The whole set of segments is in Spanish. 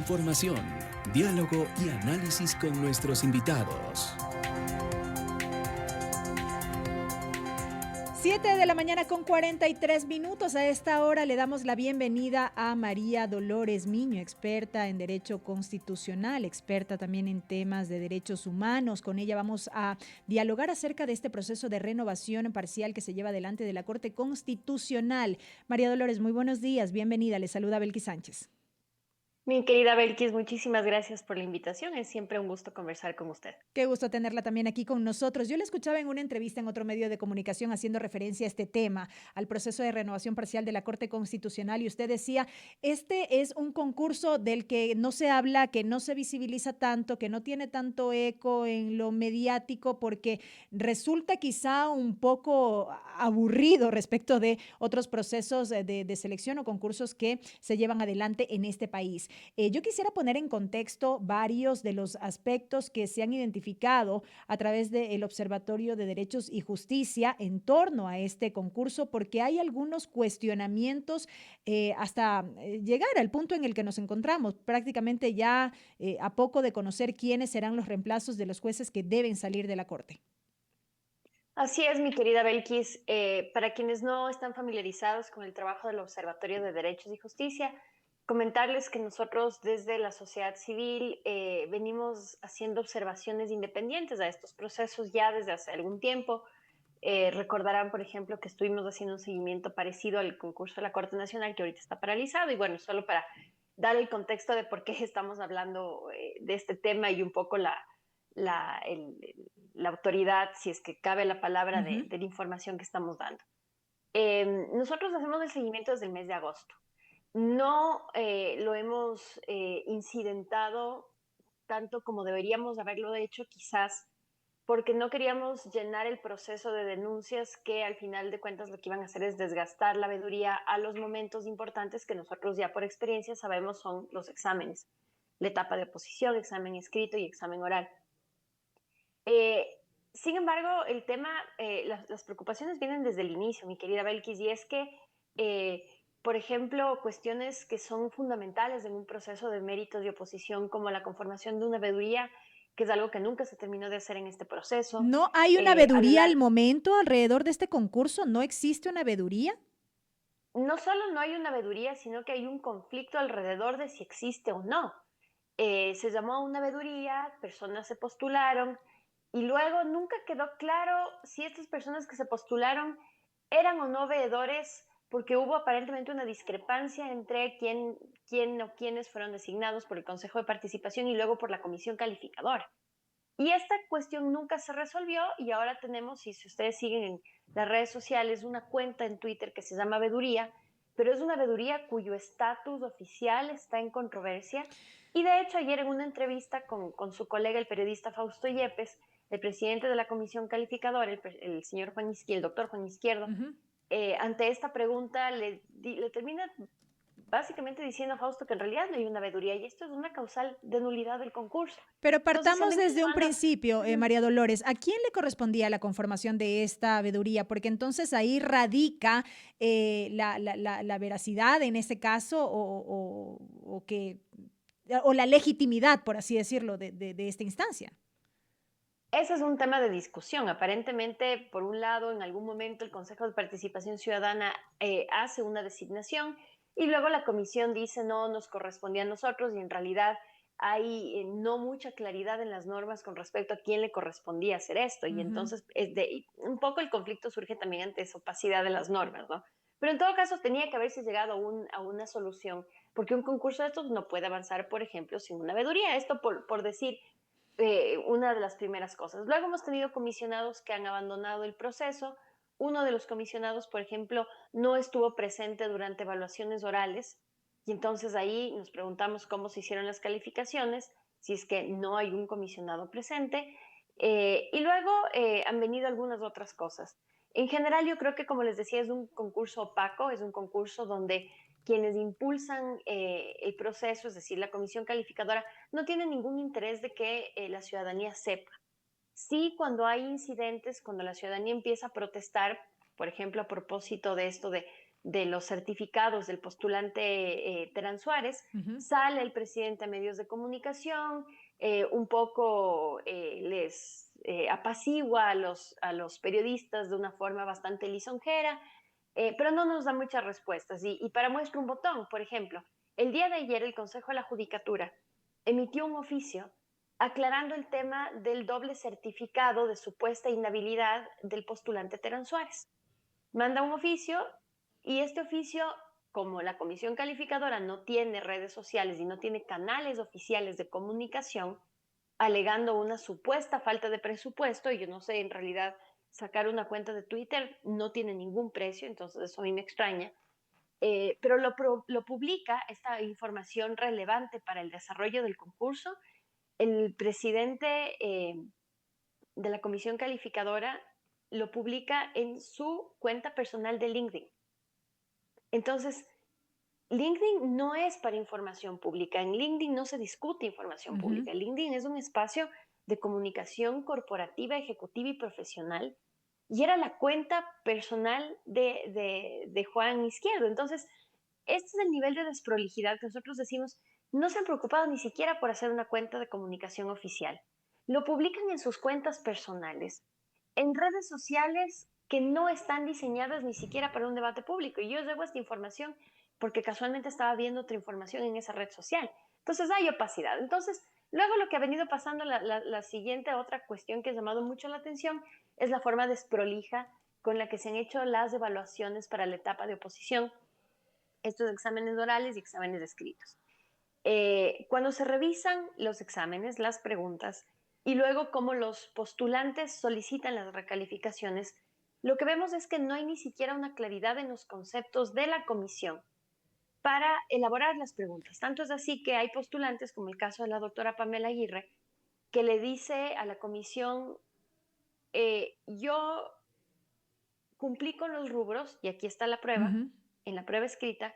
Información, diálogo y análisis con nuestros invitados. 7:43 a.m. A esta hora le damos la bienvenida a María Dolores Miño, experta en Derecho Constitucional, experta también en temas de derechos humanos. Con ella vamos a dialogar acerca de este proceso de renovación parcial que se lleva adelante de la Corte Constitucional. María Dolores, muy buenos días, bienvenida. Le saluda Belkis Sánchez. Mi querida Belkis, muchísimas gracias por la invitación. Es siempre un gusto conversar con usted. Qué gusto tenerla también aquí con nosotros. Yo la escuchaba en una entrevista en otro medio de comunicación haciendo referencia a este tema, al proceso de renovación parcial de la Corte Constitucional, y usted decía, este es un concurso del que no se habla, que no se visibiliza tanto, que no tiene tanto eco en lo mediático, porque resulta quizá un poco aburrido respecto de otros procesos de selección o concursos que se llevan adelante en este país. Yo quisiera poner en contexto varios de los aspectos que se han identificado a través del Observatorio de Derechos y Justicia en torno a este concurso, porque hay algunos cuestionamientos hasta llegar al punto en el que nos encontramos, prácticamente ya a poco de conocer quiénes serán los reemplazos de los jueces que deben salir de la Corte. Así es, mi querida Belkis. Para quienes no están familiarizados con el trabajo del Observatorio de Derechos y Justicia, comentarles que nosotros desde la sociedad civil venimos haciendo observaciones independientes a estos procesos ya desde hace algún tiempo. Recordarán, por ejemplo, que estuvimos haciendo un seguimiento parecido al concurso de la Corte Nacional, que ahorita está paralizado, y bueno, solo para dar el contexto de por qué estamos hablando de este tema y un poco la, la autoridad, si es que cabe la palabra, de la información que estamos dando. Nosotros hacemos el seguimiento desde el mes de agosto. No lo hemos incidentado tanto como deberíamos haberlo hecho, quizás porque no queríamos llenar el proceso de denuncias que al final de cuentas lo que iban a hacer es desgastar la veeduría a los momentos importantes que nosotros ya por experiencia sabemos son los exámenes, la etapa de oposición, examen escrito y examen oral. Eh, Sin embargo, el tema, las preocupaciones vienen desde el inicio, mi querida Belkis, y es que, por ejemplo, cuestiones que son fundamentales en un proceso de méritos y oposición, como la conformación de una veeduría, que es algo que nunca se terminó de hacer en este proceso. ¿No hay una veeduría al momento alrededor de este concurso? ¿No existe una veeduría? No solo no hay una veeduría, sino que hay un conflicto alrededor de si existe o no. Se llamó a una veeduría, personas se postularon y luego nunca quedó claro si estas personas que se postularon eran o no veedores, porque hubo aparentemente una discrepancia entre quién o quiénes fueron designados por el Consejo de Participación y luego por la Comisión Calificadora. Y esta cuestión nunca se resolvió y ahora tenemos, y si ustedes siguen en las redes sociales, una cuenta en Twitter que se llama Veeduría, pero es una veeduría cuyo estatus oficial está en controversia. Y de hecho ayer en una entrevista con su colega, el periodista Fausto Yepes, el presidente de la Comisión Calificadora, el señor Juan Izquierdo, el doctor Juan Izquierdo, ante esta pregunta le termina básicamente diciendo a Fausto que en realidad no hay una veeduría y esto es una causal de nulidad del concurso. Pero Entonces, partamos desde un principio, María Dolores. ¿A quién le correspondía la conformación de esta veeduría? Porque entonces ahí radica la veracidad en ese caso o la legitimidad, por así decirlo, de esta instancia. Ese es un tema de discusión. Aparentemente, por un lado, en algún momento el Consejo de Participación Ciudadana hace una designación y luego la comisión dice no nos correspondía a nosotros y en realidad hay no mucha claridad en las normas con respecto a quién le correspondía hacer esto. Y entonces un poco el conflicto surge también ante esa opacidad de las normas, ¿no? Pero en todo caso tenía que haberse llegado a una solución, porque un concurso de estos no puede avanzar, por ejemplo, sin una veeduría. Esto por decir una de las primeras cosas. Luego hemos tenido comisionados que han abandonado el proceso. Uno de los comisionados, por ejemplo, no estuvo presente durante evaluaciones orales y entonces ahí nos preguntamos cómo se hicieron las calificaciones, si es que no hay un comisionado presente. Y luego han venido algunas otras cosas. En general, yo creo que, como les decía, es un concurso opaco, es un concurso donde quienes impulsan el proceso, es decir, la comisión calificadora, no tienen ningún interés de que la ciudadanía sepa. Sí, cuando hay incidentes, cuando la ciudadanía empieza a protestar, por ejemplo, a propósito de esto de de los certificados del postulante Terán Suárez, Ujú. sale el presidente a medios de comunicación, un poco les apacigua a los periodistas de una forma bastante lisonjera, pero no nos da muchas respuestas. Y para muestra un botón, por ejemplo, el día de ayer el Consejo de la Judicatura emitió un oficio aclarando el tema del doble certificado de supuesta inhabilidad del postulante Terán Suárez. Manda un oficio y este oficio, como la comisión calificadora no tiene redes sociales y no tiene canales oficiales de comunicación, alegando una supuesta falta de presupuesto, y yo no sé, en realidad sacar una cuenta de Twitter no tiene ningún precio, entonces eso a mí me extraña, pero lo publica esta información relevante para el desarrollo del concurso. El presidente de la comisión calificadora lo publica en su cuenta personal de LinkedIn. Entonces, LinkedIn no es para información pública. En LinkedIn no se discute información Ujú. pública. LinkedIn es un espacio de comunicación corporativa, ejecutiva y profesional. Y era la cuenta personal de Juan Izquierdo. Entonces, este es el nivel de desprolijidad que nosotros decimos, no se han preocupado ni siquiera por hacer una cuenta de comunicación oficial. Lo publican en sus cuentas personales, en redes sociales que no están diseñadas ni siquiera para un debate público. Y yo llevo esta información porque casualmente estaba viendo otra información en esa red social. Entonces hay opacidad. Entonces, luego lo que ha venido pasando, la siguiente otra cuestión que ha llamado mucho la atención es la forma desprolija con la que se han hecho las evaluaciones para la etapa de oposición, estos exámenes orales y exámenes escritos. Cuando se revisan los exámenes, las preguntas, y luego cómo los postulantes solicitan las recalificaciones, lo que vemos es que no hay ni siquiera una claridad en los conceptos de la comisión para elaborar las preguntas. Tanto es así que hay postulantes, como el caso de la doctora Pamela Aguirre, que le dice a la comisión, yo cumplí con los rubros, y aquí está la prueba, Ujú. en la prueba escrita,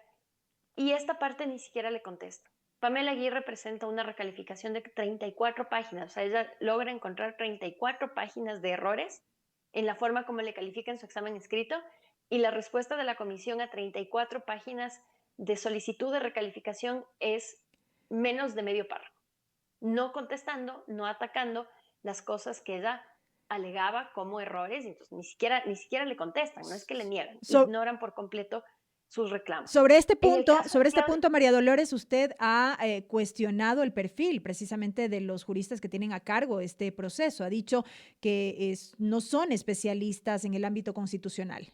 y esta parte ni siquiera le contesta. Pamela Aguirre presenta una recalificación de 34 páginas, o sea, ella logra encontrar 34 páginas de errores en la forma como le califica en su examen escrito, y la respuesta de la comisión a 34 páginas de solicitud de recalificación es menos de medio párrafo, no contestando, no atacando las cosas que ella alegaba como errores, y entonces ni siquiera le contestan, no es que le niegan, So- ignoran por completo sus reclamos. Sobre este En el punto, caso de sobre este Claudia, punto, María Dolores, usted ha cuestionado el perfil precisamente de los juristas que tienen a cargo este proceso. Ha dicho que no son especialistas en el ámbito constitucional.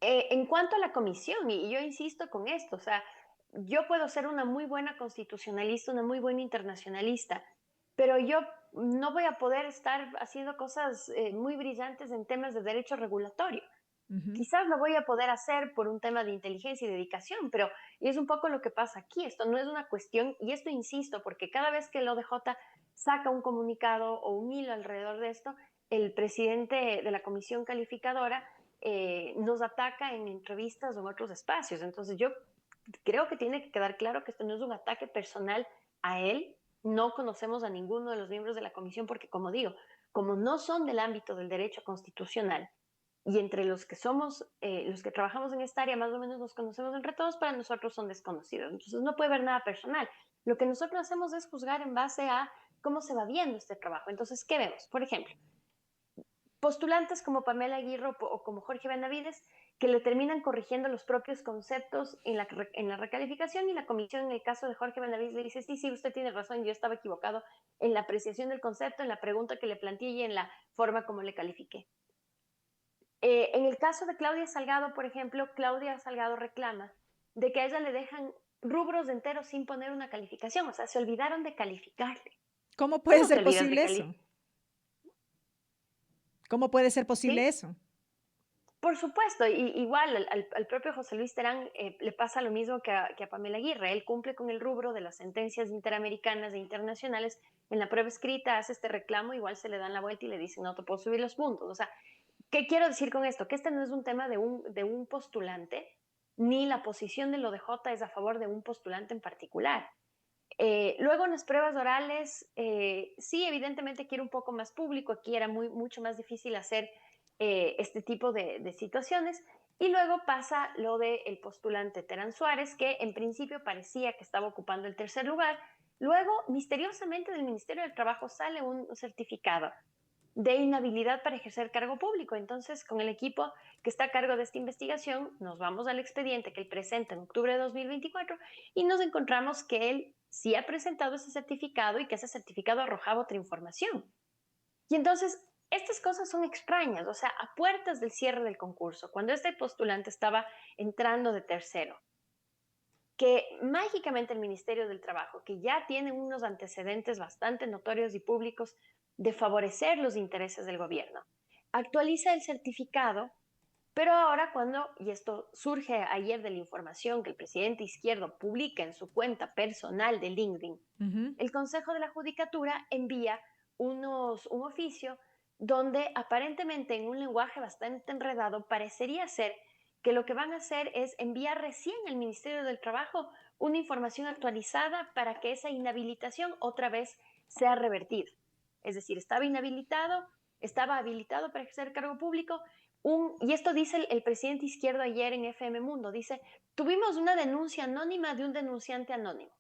en cuanto a la comisión, y yo insisto con esto, o sea, yo puedo ser una muy buena constitucionalista, una muy buena internacionalista, pero yo no voy a poder estar haciendo cosas muy brillantes en temas de derecho regulatorio. Ujú. Quizás lo voy a poder hacer por un tema de inteligencia y dedicación, pero es un poco lo que pasa aquí. Esto no es una cuestión, y esto insisto, porque cada vez que el ODJ saca un comunicado o un hilo alrededor de esto, el presidente de la comisión calificadora nos ataca en entrevistas o en otros espacios. Entonces yo creo que tiene que quedar claro que esto no es un ataque personal a él. No conocemos a ninguno de los miembros de la comisión porque, como digo, como no son del ámbito del derecho constitucional, y entre los que somos, los que trabajamos en esta área, más o menos nos conocemos entre todos, para nosotros son desconocidos. Entonces no puede haber nada personal. Lo que nosotros hacemos es juzgar en base a cómo se va viendo este trabajo. Entonces, ¿qué vemos? Por ejemplo, postulantes como Pamela Aguirre o como Jorge Benavides, que le terminan corrigiendo los propios conceptos en la recalificación, y la comisión, en el caso de Jorge Benavides, le dice, sí, sí, usted tiene razón, yo estaba equivocado en la apreciación del concepto, en la pregunta que le planteé y en la forma como le califiqué. En el caso de Claudia Salgado, por ejemplo, Claudia Salgado reclama de que a ella le dejan rubros enteros sin poner una calificación, o sea, se olvidaron de calificarle. ¿Cómo puede ¿Cómo te ser olvidas de posible calificar? eso? ¿Cómo puede ser posible ¿Sí? eso? Por supuesto, y igual al propio José Luis Terán le pasa lo mismo que a Pamela Aguirre. Él cumple con el rubro de las sentencias interamericanas e internacionales. En la prueba escrita hace este reclamo, igual se le dan la vuelta y le dicen, no te puedo subir los puntos. O sea, ¿qué quiero decir con esto? Que este no es un tema de un postulante, ni la posición del ODJ es a favor de un postulante en particular. Luego en las pruebas orales, sí, evidentemente quiero un poco más público, aquí era mucho más difícil hacer este tipo de situaciones, Y luego pasa lo del postulante Terán Suárez, que en principio parecía que estaba ocupando el tercer lugar. Luego, misteriosamente, del Ministerio del Trabajo sale un certificado de inhabilidad para ejercer cargo público. Entonces, con el equipo que está a cargo de esta investigación, nos vamos al expediente que él presenta en octubre de 2024 y nos encontramos que él sí ha presentado ese certificado y que ese certificado arrojaba otra información. Y entonces, estas cosas son extrañas, o sea, a puertas del cierre del concurso, cuando este postulante estaba entrando de tercero, que mágicamente el Ministerio del Trabajo, que ya tiene unos antecedentes bastante notorios y públicos de favorecer los intereses del gobierno, actualiza el certificado, pero ahora cuando, y esto surge ayer de la información que el presidente Izquierdo publica en su cuenta personal de LinkedIn, el Consejo de la Judicatura envía un oficio donde aparentemente en un lenguaje bastante enredado parecería ser que lo que van a hacer es enviar recién al Ministerio del Trabajo una información actualizada para que esa inhabilitación otra vez sea revertida. Es decir, estaba habilitado para ejercer cargo público, y esto dice el presidente Izquierdo ayer en FM Mundo, dice, tuvimos una denuncia anónima de un denunciante anónimo.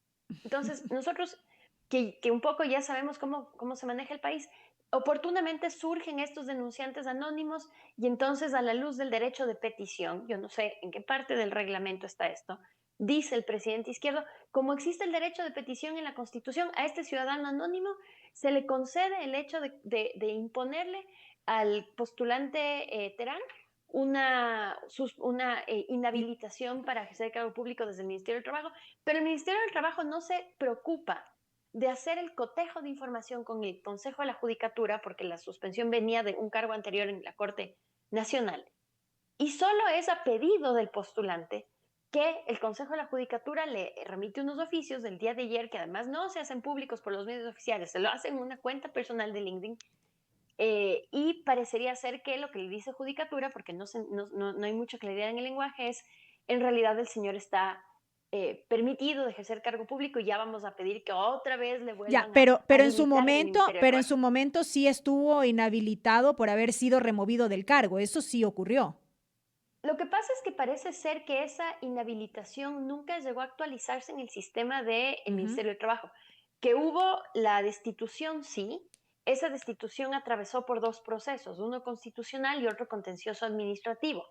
Entonces, nosotros que un poco ya sabemos cómo se maneja el país, oportunamente surgen estos denunciantes anónimos y entonces a la luz del derecho de petición, yo no sé en qué parte del reglamento está esto, dice el presidente Izquierdo, como existe el derecho de petición en la Constitución, a este ciudadano anónimo se le concede el hecho de imponerle al postulante Terán una inhabilitación para ejercer cargo público desde el Ministerio del Trabajo, pero el Ministerio del Trabajo no se preocupa de hacer el cotejo de información con el Consejo de la Judicatura, porque la suspensión venía de un cargo anterior en la Corte Nacional. Y solo es a pedido del postulante que el Consejo de la Judicatura le remite unos oficios del día de ayer, que además no se hacen públicos por los medios oficiales, se lo hacen en una cuenta personal de LinkedIn, y parecería ser que lo que le dice Judicatura, porque no hay mucha claridad en el lenguaje, es en realidad el señor está permitido de ejercer cargo público y ya vamos a pedir que otra vez le Ya, vuelvan a pero en su limitar en el momento, Ministerio de pero en Trabajo. su momento sí estuvo inhabilitado por haber sido removido del cargo. Eso sí ocurrió. Lo que pasa es que parece ser que esa inhabilitación nunca llegó a actualizarse en el sistema del Ujú. Ministerio de Trabajo. Que hubo la destitución, sí. Esa destitución atravesó por dos procesos, uno constitucional y otro contencioso administrativo.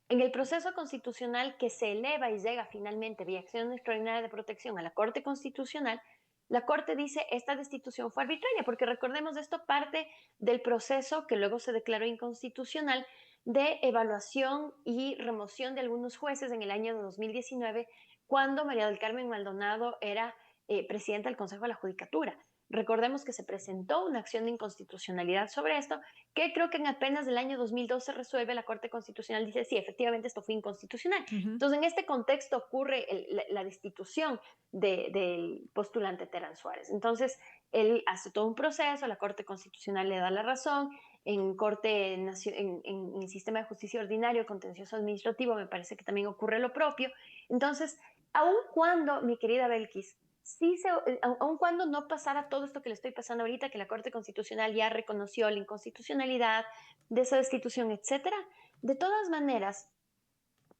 En el proceso constitucional que se eleva y llega finalmente vía acción extraordinaria de protección a la Corte Constitucional, la Corte dice esta destitución fue arbitraria, porque recordemos esto parte del proceso que luego se declaró inconstitucional de evaluación y remoción de algunos jueces en el año 2019, cuando María del Carmen Maldonado era presidenta del Consejo de la Judicatura. Recordemos que se presentó una acción de inconstitucionalidad sobre esto, que creo que en apenas del año 2012 se resuelve, la Corte Constitucional dice, sí, efectivamente esto fue inconstitucional. Ujú. Entonces, en este contexto ocurre la destitución del postulante Terán Suárez. Entonces, él hace todo un proceso, la Corte Constitucional le da la razón, en el sistema de justicia ordinario, contencioso administrativo, me parece que también ocurre lo propio. Entonces, aun cuando, mi querida Belkis, aun cuando no pasara todo esto que le estoy pasando ahorita, que la Corte Constitucional ya reconoció la inconstitucionalidad de esa destitución, etcétera, de todas maneras,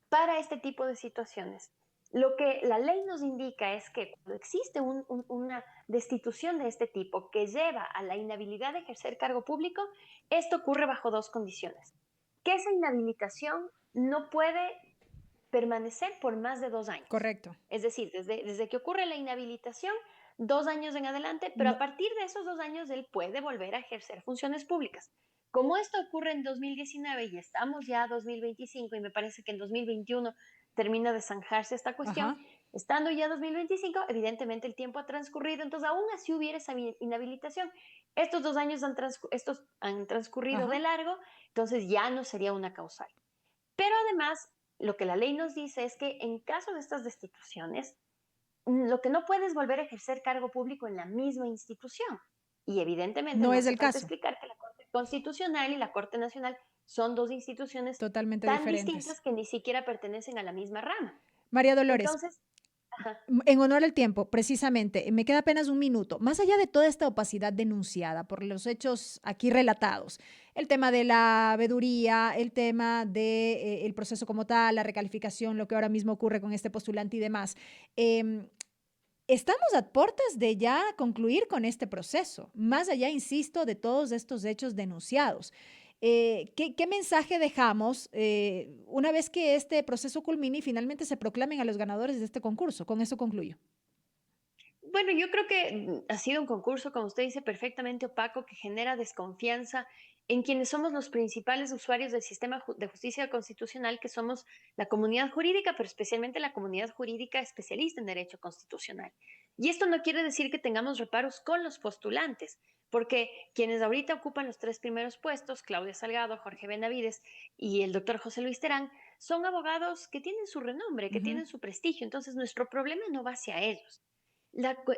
para este tipo de situaciones, lo que la ley nos indica es que cuando existe una destitución de este tipo que lleva a la inhabilidad de ejercer cargo público, esto ocurre bajo dos condiciones. Que esa inhabilitación no puede permanecer por más de 2 años. Correcto. Es decir, desde que ocurre la inhabilitación, 2 años en adelante, pero No, a partir de esos 2 años él puede volver a ejercer funciones públicas. Como esto ocurre en 2019 y estamos ya a 2025 y me parece que en 2021 termina de zanjarse esta cuestión, ajá. estando ya 2025, evidentemente el tiempo ha transcurrido, entonces aún así hubiera esa inhabilitación. Estos 2 años han transcurrido Ajá. de largo, entonces ya no sería una causal. Pero además, lo que la ley nos dice es que en caso de estas destituciones, lo que no puedes volver a ejercer cargo público en la misma institución. Y evidentemente No no es hace el falta caso. explicar que la Corte Constitucional y la Corte Nacional son dos instituciones Totalmente tan diferentes. distintas que ni siquiera pertenecen a la misma rama. María Dolores, Entonces, Ajá. En honor al tiempo, precisamente, me queda apenas un minuto. Más allá de toda esta opacidad denunciada por los hechos aquí relatados, el tema de la veeduría, el tema de, el proceso como tal, la recalificación, lo que ahora mismo ocurre con este postulante y demás, em, estamos a puertas de ya concluir con este proceso, más allá, insisto, de todos estos hechos denunciados. ¿Qué mensaje dejamos una vez que este proceso culmine y finalmente se proclamen a los ganadores de este concurso? Con eso concluyo. Bueno, yo creo que ha sido un concurso, como usted dice, perfectamente opaco que genera desconfianza en quienes somos los principales usuarios del sistema de justicia constitucional, que somos la comunidad jurídica, pero especialmente la comunidad jurídica especialista en derecho constitucional. Y esto no quiere decir que tengamos reparos con los postulantes, porque quienes ahorita ocupan los tres primeros puestos, Claudia Salgado, Jorge Benavides y el doctor José Luis Terán, son abogados que tienen su renombre, que Ujú. tienen su prestigio. Entonces, nuestro problema no va hacia ellos.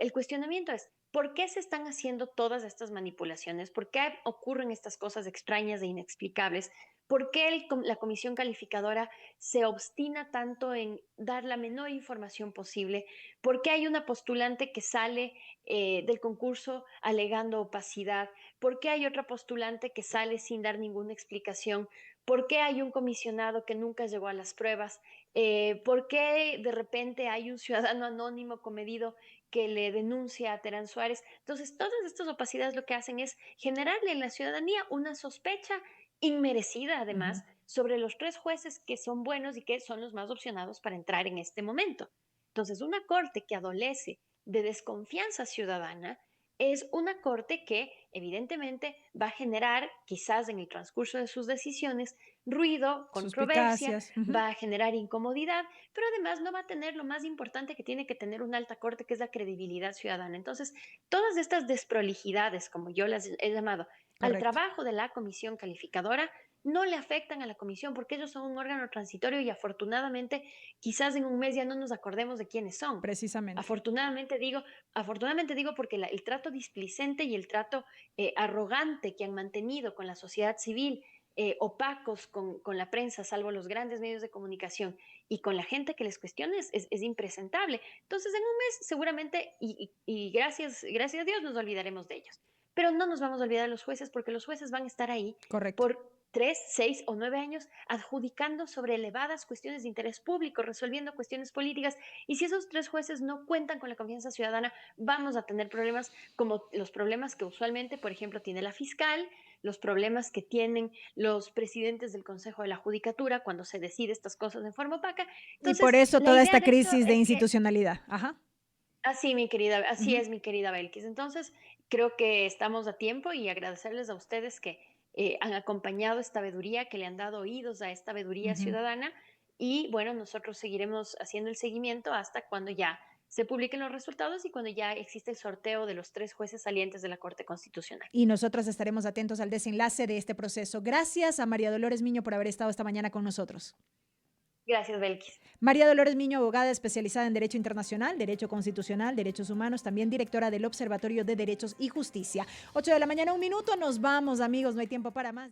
El cuestionamiento es, ¿por qué se están haciendo todas estas manipulaciones? ¿Por qué ocurren estas cosas extrañas e inexplicables? ¿Por qué la comisión calificadora se obstina tanto en dar la menor información posible? ¿Por qué hay una postulante que sale del concurso alegando opacidad? ¿Por qué hay otra postulante que sale sin dar ninguna explicación? ¿Por qué hay un comisionado que nunca llegó a las pruebas? ¿Por qué de repente hay un ciudadano anónimo comedido que le denuncia a Terán Suárez? Entonces, todas estas opacidades lo que hacen es generarle en la ciudadanía una sospecha inmerecida, Ujú. además, sobre los tres jueces que son buenos y que son los más opcionados para entrar en este momento. Entonces, una corte que adolece de desconfianza ciudadana es una corte que evidentemente va a generar, quizás en el transcurso de sus decisiones, ruido, controversia, Suspicacias. Ujú. va a generar incomodidad, pero además no va a tener lo más importante que tiene que tener una alta corte, que es la credibilidad ciudadana. Entonces, todas estas desprolijidades, como yo las he llamado, al Correcto. trabajo de la comisión calificadora, no le afectan a la comisión porque ellos son un órgano transitorio y afortunadamente quizás en un mes ya no nos acordemos de quiénes son. Precisamente. Afortunadamente digo porque el trato displicente y el trato arrogante que han mantenido con la sociedad civil, opacos con la prensa, salvo los grandes medios de comunicación, y con la gente que les cuestiona es impresentable. Entonces, en un mes seguramente, y gracias a Dios, nos olvidaremos de ellos. Pero no nos vamos a olvidar de los jueces porque los jueces van a estar ahí Correcto. por 3, 6 o 9 años adjudicando sobre elevadas cuestiones de interés público, resolviendo cuestiones políticas. Y si esos tres jueces no cuentan con la confianza ciudadana, vamos a tener problemas como los problemas que usualmente, por ejemplo, tiene la fiscal, los problemas que tienen los presidentes del Consejo de la Judicatura cuando se decide estas cosas de forma opaca. Y por Entonces, eso la toda idea esta de esto crisis de es que institucionalidad. Ajá. así Ujú. es, mi querida Belkis. Entonces, creo que estamos a tiempo y agradecerles a ustedes que han acompañado esta veeduría, que le han dado oídos a esta veeduría Ujú. ciudadana. Y bueno, nosotros seguiremos haciendo el seguimiento hasta cuando ya se publiquen los resultados y cuando ya existe el sorteo de los tres jueces salientes de la Corte Constitucional. Y nosotros estaremos atentos al desenlace de este proceso. Gracias a María Dolores Miño por haber estado esta mañana con nosotros. Gracias, Belkis. María Dolores Miño, abogada especializada en Derecho Internacional, Derecho Constitucional, Derechos Humanos, también directora del Observatorio de Derechos y Justicia. 8 de la mañana, un minuto, nos vamos amigos, no hay tiempo para más.